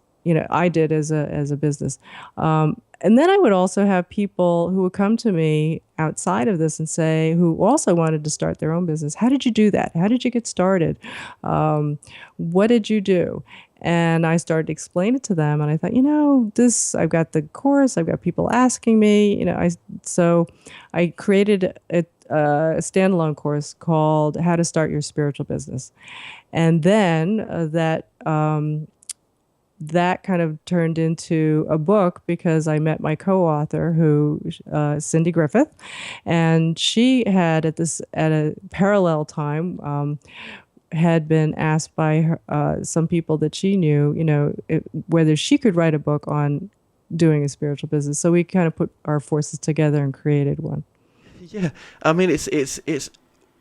I did as a business. And then I would also have people who would come to me outside of this and say, who also wanted to start their own business. How did you do that? How did you get started? What did you do? And I started to explain it to them. And I thought, I've got the course, I've got people asking me, so I created a standalone course called How to Start Your Spiritual Business. And then that kind of turned into a book because I met my co-author, Cindy Griffith, and she had at a parallel time had been asked by some people that she knew, whether she could write a book on doing a spiritual business. So we kind of put our forces together and created one. Yeah, I mean, it's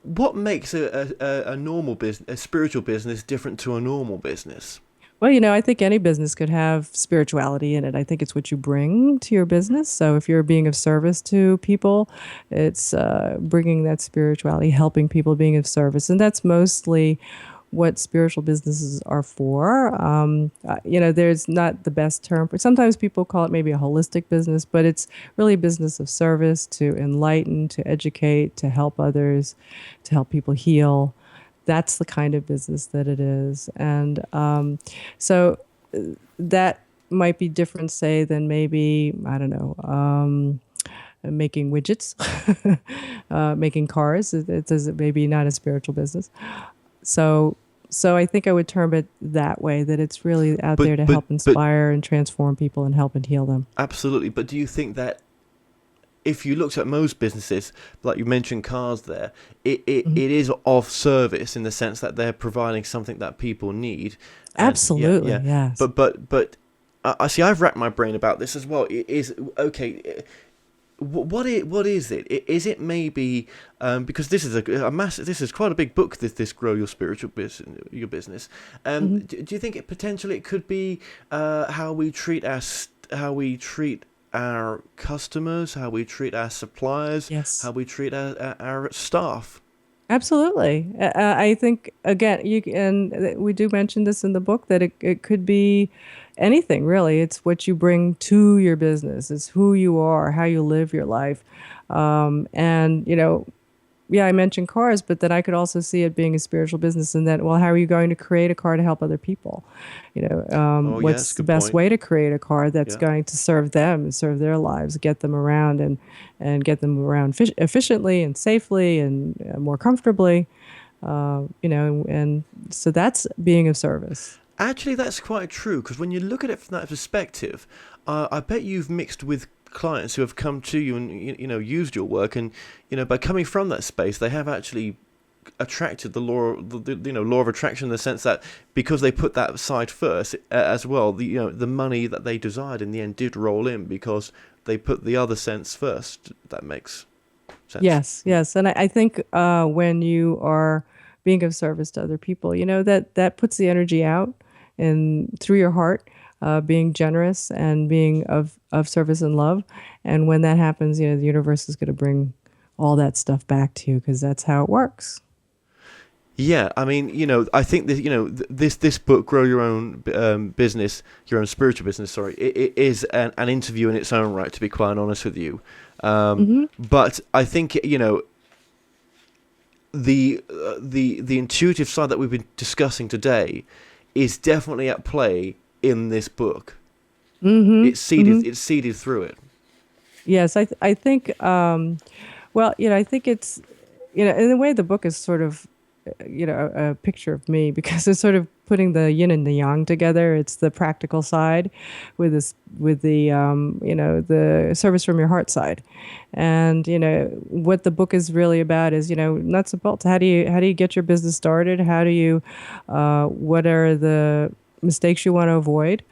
what makes a normal business, a spiritual business, different to a normal business? Well, I think any business could have spirituality in it. I think it's what you bring to your business. So if you're being of service to people, it's bringing that spirituality, helping people, being of service. And that's mostly what spiritual businesses are for. There's not the best term for. Sometimes people call it maybe a holistic business, but it's really a business of service to enlighten, to educate, to help others, to help people heal. That's the kind of business that it is. And so that might be different, say, than maybe, I don't know, making widgets, making cars. It's maybe not a spiritual business. So I think I would term it that way, that it's really out there to help inspire and transform people and help and heal them. Absolutely. But do you think that if you looked at most businesses, like you mentioned cars there, it is of service in the sense that they're providing something that people need. Absolutely, yes. But I see, I've racked my brain about this as well. It is, okay, what is it? Is it maybe, because this is this is quite a big book, this Grow Your Spiritual Business. Do you think potentially it could be how we treat our customers, how we treat our suppliers, yes, how we treat our staff? Absolutely. I think, again, and we do mention this in the book, that it could be anything, really. It's what you bring to your business. It's who you are, how you live your life. I mentioned cars, but then I could also see it being a spiritual business, and that, well, how are you going to create a car to help other people? What's the best way to create a car that's going to serve them and serve their lives, get them around and get them around efficiently and safely and more comfortably, and so that's being of service. Actually, that's quite true, because when you look at it from that perspective, I bet you've mixed with clients who have come to you and used your work, and by coming from that space, they have actually attracted the law of attraction, in the sense that because they put that side first as well, the money that they desired in the end did roll in because they put the other sense first. That makes sense. Yes, and I think when you are being of service to other people, that puts the energy out and through your heart. Being generous and being of service and love. And when that happens, the universe is going to bring all that stuff back to you, because that's how it works. Yeah, I mean, I think that, this book, Grow Your Own Business, Your Own Spiritual Business, sorry, it is an interview in its own right, to be quite honest with you. But I think, the intuitive side that we've been discussing today is definitely at play in this book. It's seeded through it. Yes, I think. I think it's in a way the book is sort of a picture of me, because it's sort of putting the yin and the yang together. It's the practical side with the service from your heart side, and what the book is really about is nuts and bolts. How do you get your business started? How do you what are the mistakes you want to avoid?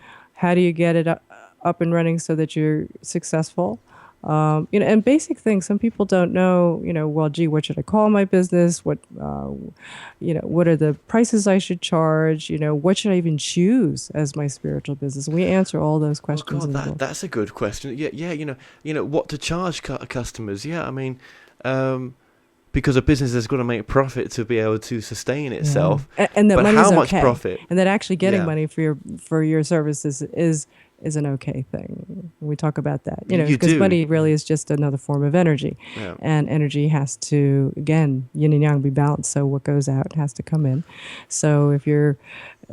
how do you get it up and running so that you're successful? And basic things. Some people don't know, well, gee, what should I call my business? What are the prices I should charge? What should I even choose as my spiritual business? We answer all those questions. Oh God, that's a good question. Yeah. What to charge customers? Yeah, I mean, because a business has got to make profit to be able to sustain itself. And that but money's how much okay. profit? And that actually getting money for your services is an okay thing. We talk about that, because money really is just another form of energy, and energy has to, again, yin and yang, be balanced. So what goes out has to come in. So if you're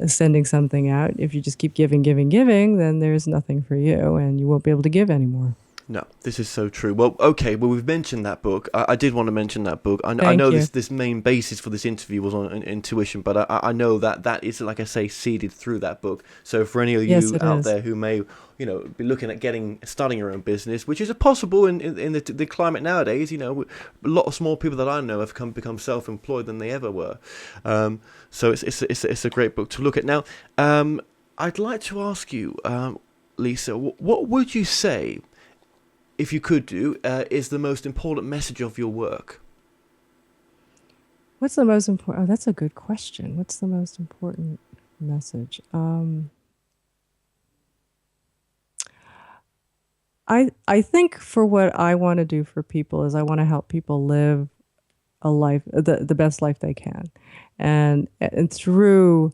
sending something out, if you just keep giving, then there's nothing for you, and you won't be able to give anymore. No, this is so true. Well, okay, we've mentioned that book. I did want to mention that book. I know this main basis for this interview was on intuition, but I know that is, like I say, seeded through that book. So for any of you out there who may, be looking at starting your own business, which is possible in the climate nowadays, a lot of small people that I know have become self-employed than they ever were. So it's a great book to look at. Now, I'd like to ask you, Lisa, what would you say, if you could is the most important message of your work? What's the most important? Oh, that's a good question. What's the most important message? I think for what I want to do for people is I want to help people live a life, the best life they can, and through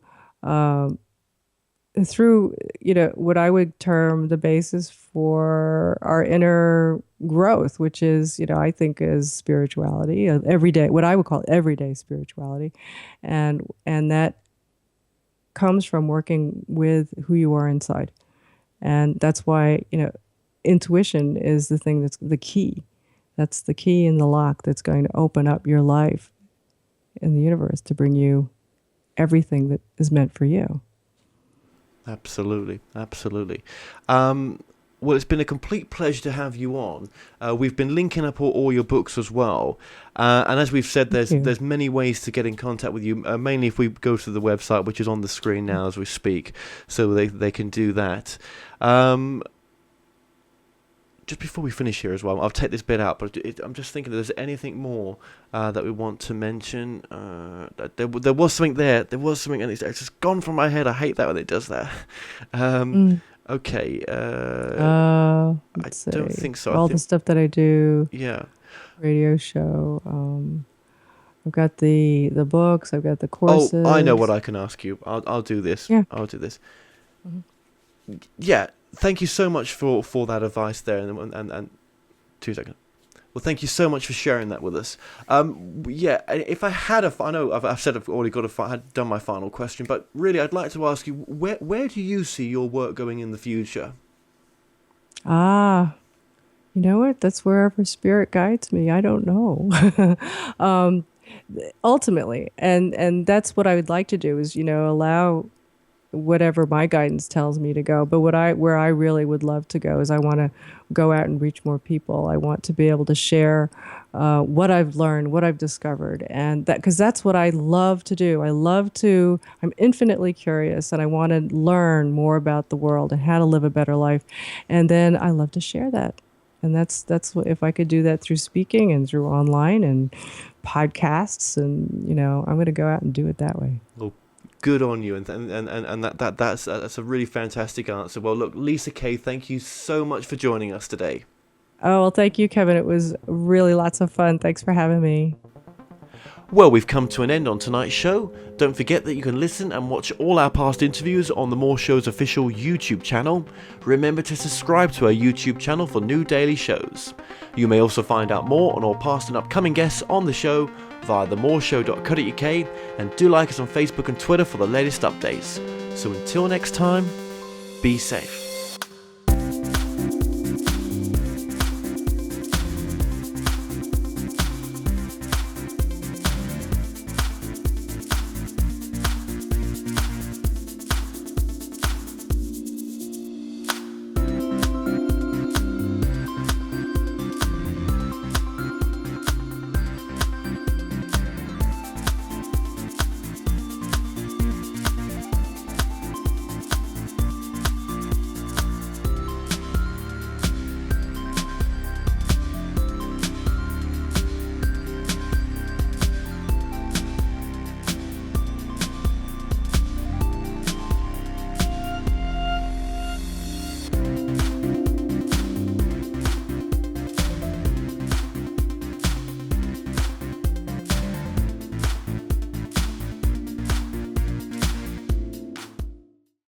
what I would term the basis for our inner growth, which is, I think is spirituality, everyday, what I would call everyday spirituality. And that comes from working with who you are inside. And that's why, intuition is the thing that's the key. That's the key in the lock that's going to open up your life in the universe to bring you everything that is meant for you. Absolutely. Well, it's been a complete pleasure to have you on. We've been linking up all your books as well. And as we've said, there's many ways to get in contact with you, mainly if we go to the website, which is on the screen now as we speak, so they can do that. Just before we finish here as well, I'll take this bit out, but I'm just thinking if there's anything more that we want to mention. There was something there. There was something, and it's just gone from my head. I hate that when it does that. Okay. I don't think so. All the stuff that I do. Yeah. Radio show. I've got the books. I've got the courses. Oh, I know what I can ask you. I'll do this. Yeah. I'll do this. Mm-hmm. Yeah. Thank you so much for that advice there, and 2 seconds. Well, thank you so much for sharing that with us. Yeah, if I had I know I've said I've already had done my final question, but really I'd like to ask you, where do you see your work going in the future? You know what? That's wherever spirit guides me. I don't know. Ultimately, and that's what I would like to do is, allow whatever my guidance tells me to go. But where I really would love to go is I want to go out and reach more people. I want to be able to share what I've learned, what I've discovered, and because that's what I love to do. I'm infinitely curious, and I want to learn more about the world and how to live a better life. And then I love to share that. And that's what, if I could do that through speaking and through online and podcasts, and I'm going to go out and do it that way. Well, good on you, and that's a really fantastic answer. Well, look, Lisa Kay, thank you so much for joining us today. Oh, well, thank you, Kevin. It was really lots of fun. Thanks for having me. Well, we've come to an end on tonight's show. Don't forget that you can listen and watch all our past interviews on the More Show's official YouTube channel. Remember to subscribe to our YouTube channel for new daily shows. You may also find out more on all past and upcoming guests on the show via themoreshow.co.uk, and do like us on Facebook and Twitter for the latest updates. So until next time, be safe.